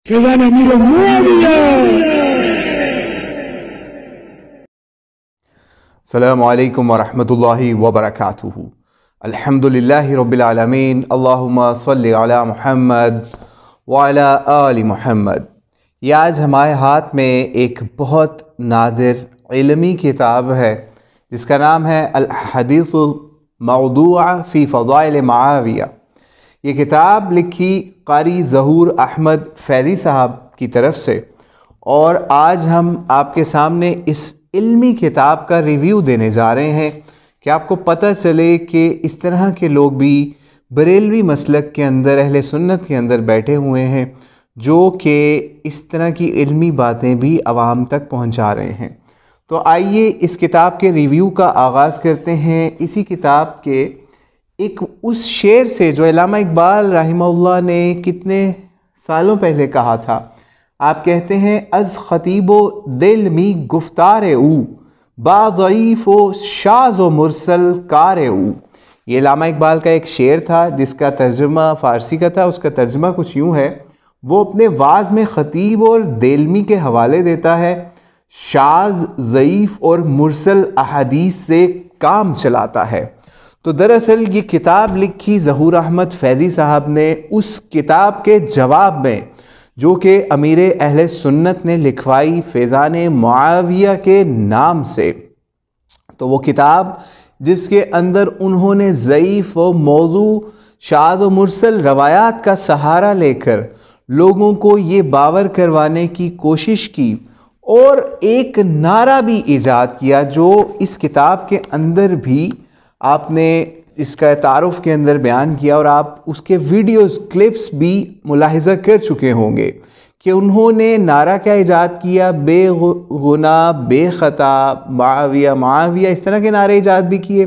فیضان امیر معاویہ۔ السلام علیکم ورحمۃ اللہ وبرکاتہ۔ الحمدللہ رب العالمین، اللہم صلی علی محمد وعلی آل محمد۔ یہ آج ہمارے ہاتھ میں ایک بہت نادر علمی کتاب ہے جس کا نام ہے الحدیث الموضوع فی فضائل معاویہ۔ یہ کتاب لکھی قاری ظہور احمد فیضی صاحب کی طرف سے، اور آج ہم آپ کے سامنے اس علمی کتاب کا ریویو دینے جا رہے ہیں کہ آپ کو پتہ چلے کہ اس طرح کے لوگ بھی بریلوی مسلک کے اندر، اہل سنت کے اندر بیٹھے ہوئے ہیں جو کہ اس طرح کی علمی باتیں بھی عوام تک پہنچا رہے ہیں۔ تو آئیے اس کتاب کے ریویو کا آغاز کرتے ہیں اسی کتاب کے ایک اس شعر سے جو علامہ اقبال رحمہ اللہ نے کتنے سالوں پہلے کہا تھا۔ آپ کہتے ہیں از خطیب و دل می گفتار او، با ضعیف و شاذ و مرسل کار او۔ یہ علامہ اقبال کا ایک شعر تھا جس کا ترجمہ فارسی کا تھا۔ اس کا ترجمہ کچھ یوں ہے، وہ اپنے واعظ میں خطیب اور دیلمی کے حوالے دیتا ہے، شاذ، ضعیف اور مرسل احادیث سے کام چلاتا ہے۔ تو دراصل یہ کتاب لکھی ظہور احمد فیضی صاحب نے اس کتاب کے جواب میں جو کہ امیر اہل سنت نے لکھوائی فیضان معاویہ کے نام سے۔ تو وہ کتاب جس کے اندر انہوں نے ضعیف و موضوع، شاذ و مرسل روایات کا سہارا لے کر لوگوں کو یہ باور کروانے کی کوشش کی، اور ایک نعرہ بھی ایجاد کیا جو اس کتاب کے اندر بھی آپ نے اس کا تعارف کے اندر بیان کیا، اور آپ اس کے ویڈیوز کلپس بھی ملاحظہ کر چکے ہوں گے کہ انہوں نے نعرہ کیا ایجاد کیا، بے گناہ بے خطا معاویہ معاویہ، اس طرح کے نعرے ایجاد بھی کیے۔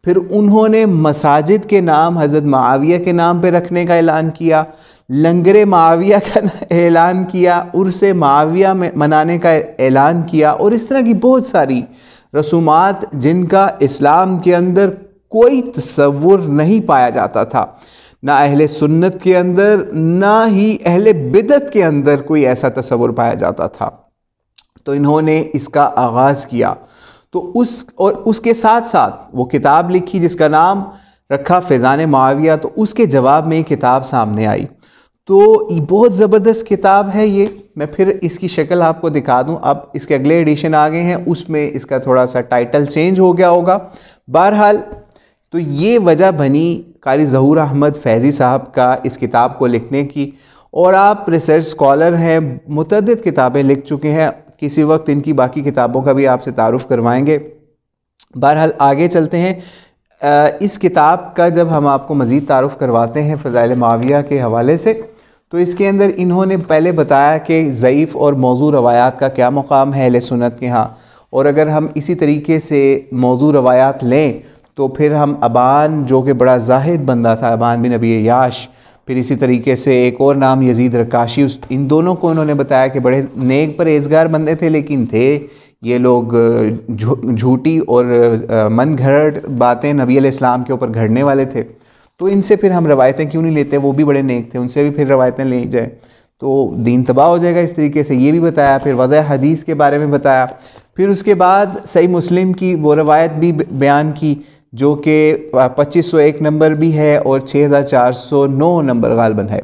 پھر انہوں نے مساجد کے نام حضرت معاویہ کے نام پہ رکھنے کا اعلان کیا، لنگر معاویہ کا اعلان کیا، عرس معاویہ منانے کا اعلان کیا، اور اس طرح کی بہت ساری رسومات جن کا اسلام کے اندر کوئی تصور نہیں پایا جاتا تھا، نہ اہل سنت کے اندر نہ ہی اہل بدعت کے اندر کوئی ایسا تصور پایا جاتا تھا۔ تو انہوں نے اس کا آغاز کیا، تو اس کے ساتھ ساتھ وہ کتاب لکھی جس کا نام رکھا فیضان معاویہ۔ تو اس کے جواب میں یہ کتاب سامنے آئی۔ تو یہ بہت زبردست کتاب ہے۔ یہ میں پھر اس کی شکل آپ کو دکھا دوں، اب اس کے اگلے ایڈیشن آگے ہیں، اس میں اس کا تھوڑا سا ٹائٹل چینج ہو گیا ہوگا۔ بہرحال تو یہ وجہ بنی قاری ظہور احمد فیضی صاحب کا اس کتاب کو لکھنے کی، اور آپ ریسرچ اسکالر ہیں، متعدد کتابیں لکھ چکے ہیں، کسی وقت ان کی باقی کتابوں کا بھی آپ سے تعارف کروائیں گے۔ بہرحال آگے چلتے ہیں۔ اس کتاب کا جب ہم آپ کو مزید تعارف کرواتے ہیں فضائل معاویہ کے حوالے سے، تو اس کے اندر انہوں نے پہلے بتایا کہ ضعیف اور موضوع روایات کا کیا مقام ہے اہل سنت کے ہاں، اور اگر ہم اسی طریقے سے موضوع روایات لیں تو پھر ہم ابان جو کہ بڑا زاہد بندہ تھا، ابان بن ابی عیاش، پھر اسی طریقے سے ایک اور نام یزید رکاشی، ان دونوں کو انہوں نے بتایا کہ بڑے نیک پرہیزگار بندے تھے، لیکن تھے یہ لوگ جھوٹی اور من گھڑت باتیں نبی علیہ السلام کے اوپر گھڑنے والے تھے۔ تو ان سے پھر ہم روایتیں کیوں نہیں لیتے، وہ بھی بڑے نیک تھے، ان سے بھی پھر روایتیں لے جائیں تو دین تباہ ہو جائے گا۔ اس طریقے سے یہ بھی بتایا، پھر وضع حدیث کے بارے میں بتایا، پھر اس کے بعد صحیح مسلم کی وہ روایت بھی بیان کی جو کہ 2501 نمبر بھی ہے اور 6409 نمبر غالباً ہے،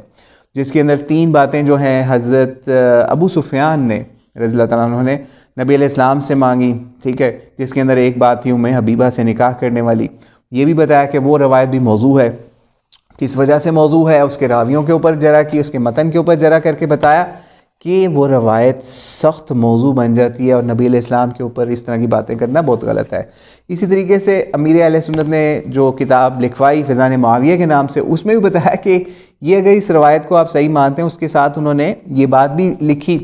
جس کے اندر 3 باتیں جو ہیں حضرت ابو سفیان نے رضی اللہ تعالیٰ عنہ نے نبی علیہ السلام سے مانگی، ٹھیک ہے، جس کے اندر ایک بات تھی ام حبیبہ سے نکاح کرنے والی۔ یہ بھی بتایا کہ وہ روایت بھی موضوع ہے، کس وجہ سے موضوع ہے، اس کے راویوں کے اوپر جرح کی، اس کے متن کے اوپر جرح کر کے بتایا کہ وہ روایت سخت موضوع بن جاتی ہے، اور نبی علیہ السلام کے اوپر اس طرح کی باتیں کرنا بہت غلط ہے۔ اسی طریقے سے امیر اہل سنت نے جو کتاب لکھوائی فیضان معاویہ کے نام سے، اس میں بھی بتایا کہ یہ اگر اس روایت کو آپ صحیح مانتے ہیں، اس کے ساتھ انہوں نے یہ بات بھی لکھی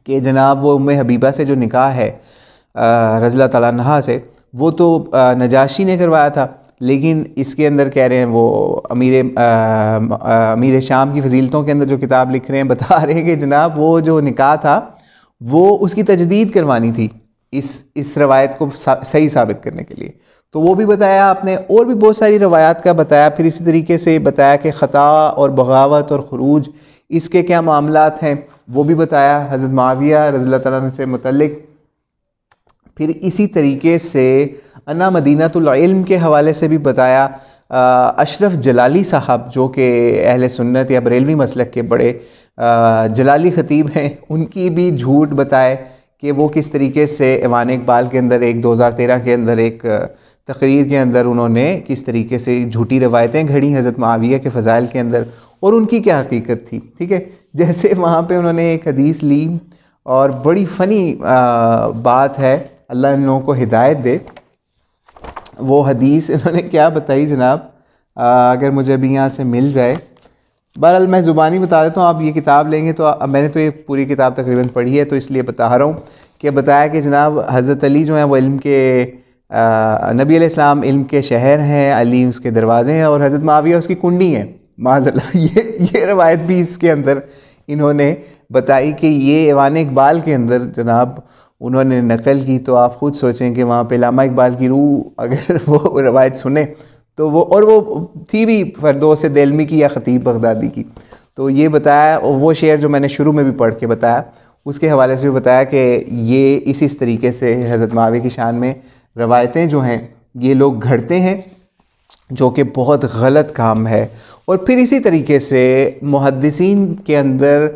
کہ جناب وہ ام حبیبہ سے جو نکاح ہے رضی اللہ تعالیٰ عنہا سے، وہ تو نجاشی نے کروایا تھا، لیکن اس کے اندر کہہ رہے ہیں وہ امیر شام کی فضیلتوں کے اندر جو کتاب لکھ رہے ہیں، بتا رہے ہیں کہ جناب وہ جو نکاح تھا وہ اس کی تجدید کروانی تھی اس روایت کو صحیح ثابت کرنے کے لیے۔ تو وہ بھی بتایا آپ نے، اور بھی بہت ساری روایات کا بتایا۔ پھر اسی طریقے سے بتایا کہ خطا اور بغاوت اور خروج، اس کے کیا معاملات ہیں وہ بھی بتایا حضرت معاویہ رضی اللہ تعالیٰ عنہ سے متعلق۔ پھر اسی طریقے سے انا مدینۃ العلم کے حوالے سے بھی بتایا۔ اشرف جلالی صاحب جو کہ اہل سنت یا بریلوی مسلک کے بڑے جلالی خطیب ہیں، ان کی بھی جھوٹ بتائے کہ وہ کس طریقے سے ایوان اقبال کے اندر ایک 2013 کے اندر ایک تقریر کے اندر انہوں نے کس طریقے سے جھوٹی روایتیں گھڑی حضرت معاویہ کے فضائل کے اندر، اور ان کی کیا حقیقت تھی، ٹھیک ہے۔ جیسے وہاں پہ انہوں نے ایک حدیث لی اور بڑی فنی بات ہے، اللہ ان لوگوں کو ہدایت دے۔ وہ حدیث انہوں نے کیا بتائی جناب، اگر مجھے ابھی یہاں سے مل جائے، بہرحال میں زبانی بتا دیتا ہوں، آپ یہ کتاب لیں گے تو میں نے تو یہ پوری کتاب تقریباً پڑھی ہے تو اس لیے بتا رہا ہوں کہ بتایا کہ جناب حضرت علی جو ہیں وہ علم کے نبی علیہ السلام علم کے شہر ہیں، علی اس کے دروازے ہیں، اور حضرت معاویہ اس کی کنڈی ہیں، معاذ اللہ۔ یہ روایت بھی اس کے اندر انہوں نے بتائی کہ یہ ایوان اقبال کے اندر جناب انہوں نے نقل کی، تو آپ خود سوچیں کہ وہاں پہ علامہ اقبال کی روح اگر وہ روایت سنیں تو وہ، اور وہ تھی بھی فردوس دلمی کی یا خطیب بغدادی کی، تو یہ بتایا۔ وہ شعر جو میں نے شروع میں بھی پڑھ کے بتایا اس کے حوالے سے بھی بتایا کہ یہ اس طریقے سے حضرت معاویہ کی شان میں روایتیں جو ہیں یہ لوگ گھڑتے ہیں، جو کہ بہت غلط کام ہے۔ اور پھر اسی طریقے سے محدثین کے اندر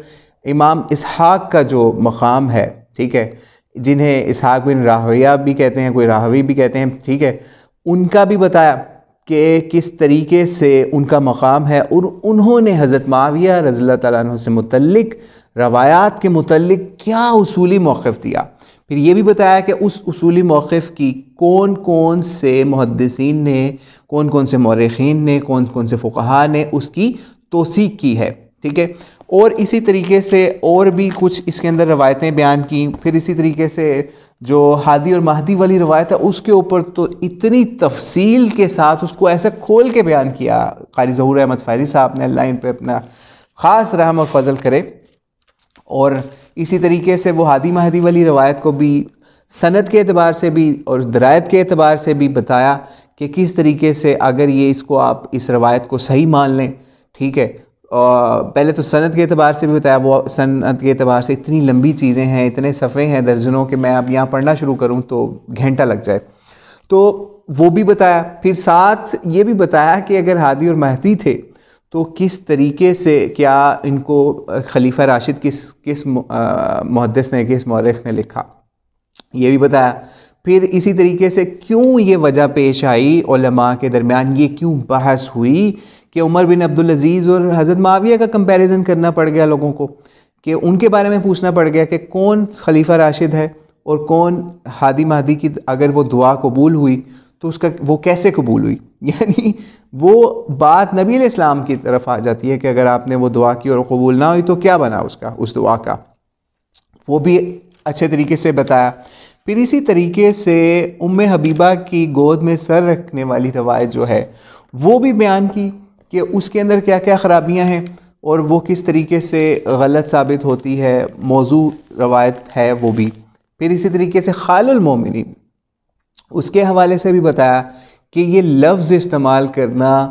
امام اسحاق کا جو مقام ہے، ٹھیک ہے، جنہیں اسحاق بن راہویہ بھی کہتے ہیں، کوئی راہوی بھی کہتے ہیں، ٹھیک ہے، ان کا بھی بتایا کہ کس طریقے سے ان کا مقام ہے، اور انہوں نے حضرت معاویہ رضی اللہ تعالیٰ عنہ سے متعلق روایات کے متعلق کیا اصولی موقف دیا۔ پھر یہ بھی بتایا کہ اس اصولی موقف کی کون کون سے محدثین نے، کون کون سے مورخین نے، کون کون سے فقہاء نے اس کی توثیق کی ہے، ٹھیک ہے۔ اور اسی طریقے سے اور بھی کچھ اس کے اندر روایتیں بیان کی۔ پھر اسی طریقے سے جو ہادی اور مہدی والی روایت ہے اس کے اوپر تو اتنی تفصیل کے ساتھ اس کو ایسا کھول کے بیان کیا قاری ظہور احمد فیضی صاحب نے، اللہ ان پہ اپنا خاص رحم اور فضل کرے۔ اور اسی طریقے سے وہ ہادی مہدی والی روایت کو بھی سند کے اعتبار سے بھی اور درایت کے اعتبار سے بھی بتایا کہ کس طریقے سے اگر یہ اس کو آپ اس روایت کو صحیح مان لیں، ٹھیک ہے۔ پہلے تو سند کے اعتبار سے بھی بتایا، وہ سند کے اعتبار سے اتنی لمبی چیزیں ہیں، اتنے صفحے ہیں درجنوں کہ میں اب یہاں پڑھنا شروع کروں تو گھنٹہ لگ جائے، تو وہ بھی بتایا۔ پھر ساتھ یہ بھی بتایا کہ اگر ہادی اور مہدی تھے تو کس طریقے سے، کیا ان کو خلیفہ راشد کس محدث نے، کس مورخ نے لکھا، یہ بھی بتایا۔ پھر اسی طریقے سے کیوں یہ وجہ پیش آئی علماء کے درمیان، یہ کیوں بحث ہوئی کہ عمر بن عبدالعزیز اور حضرت معاویہ کا کمپیریزن کرنا پڑ گیا لوگوں کو، کہ ان کے بارے میں پوچھنا پڑ گیا کہ کون خلیفہ راشد ہے اور کون ہادی مہدی کی اگر وہ دعا قبول ہوئی تو اس کا وہ کیسے قبول ہوئی۔ یعنی وہ بات نبی علیہ السلام کی طرف آ جاتی ہے کہ اگر آپ نے وہ دعا کی اور قبول نہ ہوئی تو کیا بنا اس دعا کا، وہ بھی اچھے طریقے سے بتایا۔ پھر اسی طریقے سے ام حبیبہ کی گود میں سر رکھنے والی روایت جو ہے وہ بھی بیان کی کہ اس کے اندر کیا کیا خرابیاں ہیں اور وہ کس طریقے سے غلط ثابت ہوتی ہے، موضوع روایت ہے وہ بھی۔ پھر اسی طریقے سے خال المومنین اس کے حوالے سے بھی بتایا کہ یہ لفظ استعمال کرنا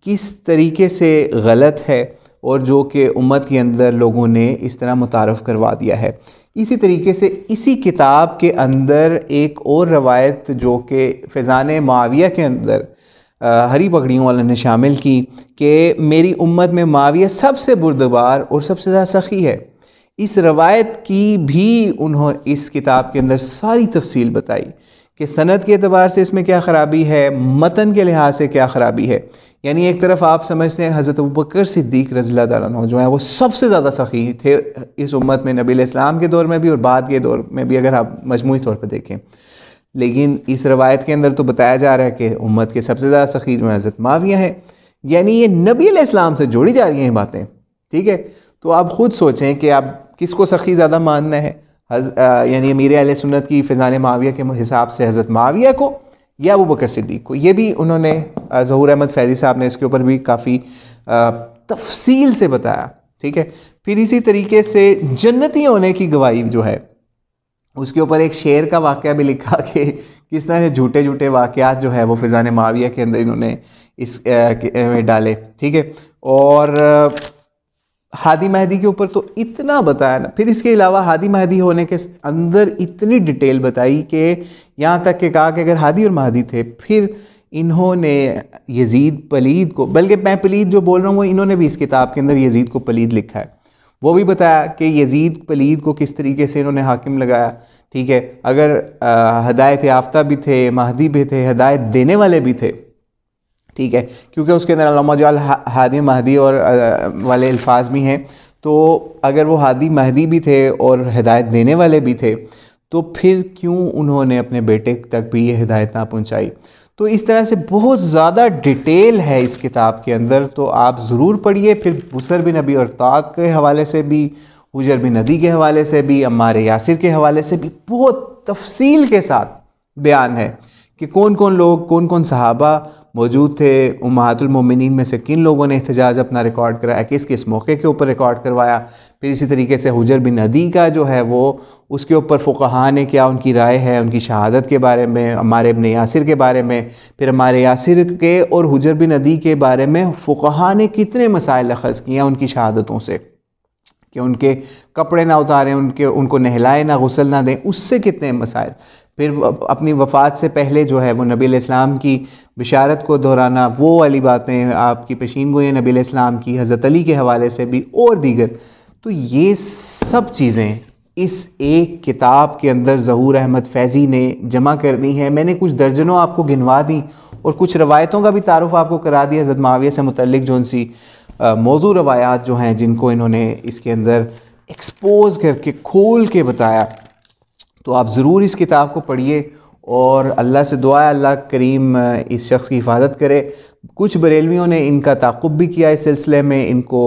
کس طریقے سے غلط ہے اور جو کہ امت کے اندر لوگوں نے اس طرح متعارف کروا دیا ہے۔ اسی طریقے سے اسی کتاب کے اندر ایک اور روایت جو کہ فیضان معاویہ کے اندر ہری پگڑیوں والا نے شامل کی کہ میری امت میں معاویہ سب سے بردبار اور سب سے زیادہ سخی ہے، اس روایت کی بھی انہوں اس کتاب کے اندر ساری تفصیل بتائی کہ سند کے اعتبار سے اس میں کیا خرابی ہے، متن کے لحاظ سے کیا خرابی ہے۔ یعنی ایک طرف آپ سمجھتے ہیں حضرت ابوبکر صدیق رضی اللہ تعالیٰ عنہ جو ہیں وہ سب سے زیادہ سخی تھے اس امت میں، نبی علیہ السلام کے دور میں بھی اور بعد کے دور میں بھی اگر آپ مجموعی طور پہ دیکھیں، لیکن اس روایت کے اندر تو بتایا جا رہا ہے کہ امت کے سب سے زیادہ سخی جو ہیں حضرت معاویہ ہیں۔ یعنی یہ نبی علیہ السلام سے جوڑی جا رہی ہیں یہ باتیں، ٹھیک ہے۔ تو آپ خود سوچیں کہ آپ کس کو سخی زیادہ ماننا ہے، یعنی امیر اہل سنت کی فیضان معاویہ کے حساب سے حضرت معاویہ کو یا ابوبکر صدیق کو۔ یہ بھی انہوں نے ظہور احمد فیضی صاحب نے اس کے اوپر بھی کافی تفصیل سے بتایا، ٹھیک ہے۔ پھر اسی طریقے سے جنتی ہونے کی گواہی جو ہے اس کے اوپر ایک شعر کا واقعہ بھی لکھا کہ کس طرح سے جھوٹے جھوٹے واقعات جو ہے وہ فیضان معاویہ کے اندر انہوں نے اس میں ڈالے، ٹھیک ہے۔ اور ہادی مہدی کے اوپر تو اتنا بتایا نا، پھر اس کے علاوہ ہادی مہدی ہونے کے اندر اتنی ڈیٹیل بتائی کہ یہاں تک کہ کہا کہ اگر ہادی اور مہدی تھے، پھر انہوں نے یزید پلید کو، بلکہ میں پلید جو بول رہا ہوں وہ انہوں نے بھی اس کتاب کے اندر یزید کو پلید لکھا ہے، وہ بھی بتایا کہ یزید پلید کو کس طریقے سے انہوں نے حاکم لگایا، ٹھیک ہے، اگر ہدایت یافتہ بھی تھے، مہدی بھی تھے، ہدایت دینے والے بھی تھے، ٹھیک ہے، کیونکہ اس کے اندر اللہم جعل ہادی مہدی اور والے الفاظ بھی ہیں، تو اگر وہ ہادی مہدی بھی تھے اور ہدایت دینے والے بھی تھے تو پھر کیوں انہوں نے اپنے بیٹے تک بھی یہ ہدایت نہ پہنچائی؟ تو اس طرح سے بہت زیادہ ڈیٹیل ہے اس کتاب کے اندر، تو آپ ضرور پڑھیے۔ پھر بسر بن ابی ارطاط کے حوالے سے بھی، حجر بن ندی کے حوالے سے بھی، عمار یاسر کے حوالے سے بھی بہت تفصیل کے ساتھ بیان ہے کہ کون کون لوگ، کون کون صحابہ موجود تھے، امہات المومنین میں سے کن لوگوں نے احتجاج اپنا ریکارڈ کرایا، کس کس موقع کے اوپر ریکارڈ کروایا۔ پھر اسی طریقے سے حجر بن ندی کا جو ہے وہ اس کے اوپر فقہاء نے کیا ان کی رائے ہے، ان کی شہادت کے بارے میں، عمار ابن یاسر کے بارے میں، پھر عمار یاسر کے اور حجر بن ندی کے بارے میں فقہاء نے کتنے مسائل اخذ کیے ہیں ان کی شہادتوں سے، کہ ان کے کپڑے نہ اتاریں، ان کو نہلائیں نہ غسل نہ دیں، اس سے کتنے مسائل۔ پھر اپنی وفات سے پہلے جو ہے وہ نبی علیہ السلام کی بشارت کو دہرانا، وہ والی باتیں، آپ کی پیشین گوئی نبی علیہ السلام کی، حضرت علی کے حوالے سے بھی اور دیگر۔ تو یہ سب چیزیں اس ایک کتاب کے اندر ظہور احمد فیضی نے جمع کر دی ہیں۔ میں نے کچھ درجنوں آپ کو گنوا دیں اور کچھ روایتوں کا بھی تعارف آپ کو کرا دیا حضرت معاویہ سے متعلق، جو ان سی موضوع روایات جو ہیں جن کو انہوں نے اس کے اندر ایکسپوز کر کے کھول کے بتایا۔ تو آپ ضرور اس کتاب کو پڑھیے اور اللہ سے دعا ہے اللہ کریم اس شخص کی حفاظت کرے۔ کچھ بریلویوں نے ان کا تعاقب بھی کیا اس سلسلے میں، ان کو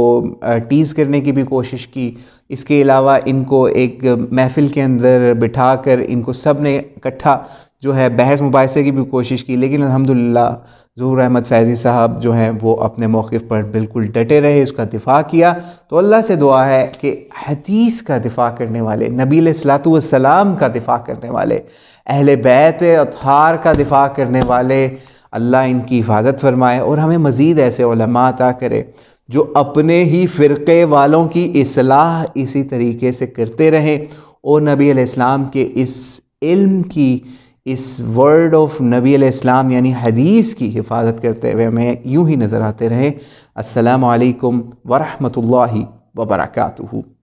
ٹیز کرنے کی بھی کوشش کی، اس کے علاوہ ان کو ایک محفل کے اندر بٹھا کر ان کو سب نے اکٹھا جو ہے بحث مباحثے کی بھی کوشش کی، لیکن الحمدللہ ظہور احمد فیضی صاحب جو ہیں وہ اپنے موقف پر بالکل ڈٹے رہے، اس کا دفاع کیا۔ تو اللہ سے دعا ہے کہ حدیث کا دفاع کرنے والے، نبی علیہ الصلوۃ والسلام کا دفاع کرنے والے، اہل بیت اطہار کا دفاع کرنے والے، اللہ ان کی حفاظت فرمائے اور ہمیں مزید ایسے علماء عطا کرے جو اپنے ہی فرقے والوں کی اصلاح اسی طریقے سے کرتے رہیں اور نبی علیہ السلام کے اس علم کی، اس ورڈ آف نبی علیہ السلام یعنی حدیث کی حفاظت کرتے ہوئے ہمیں یوں ہی نظر آتے رہیں۔ السلام علیکم ورحمۃ اللہ وبرکاتہ۔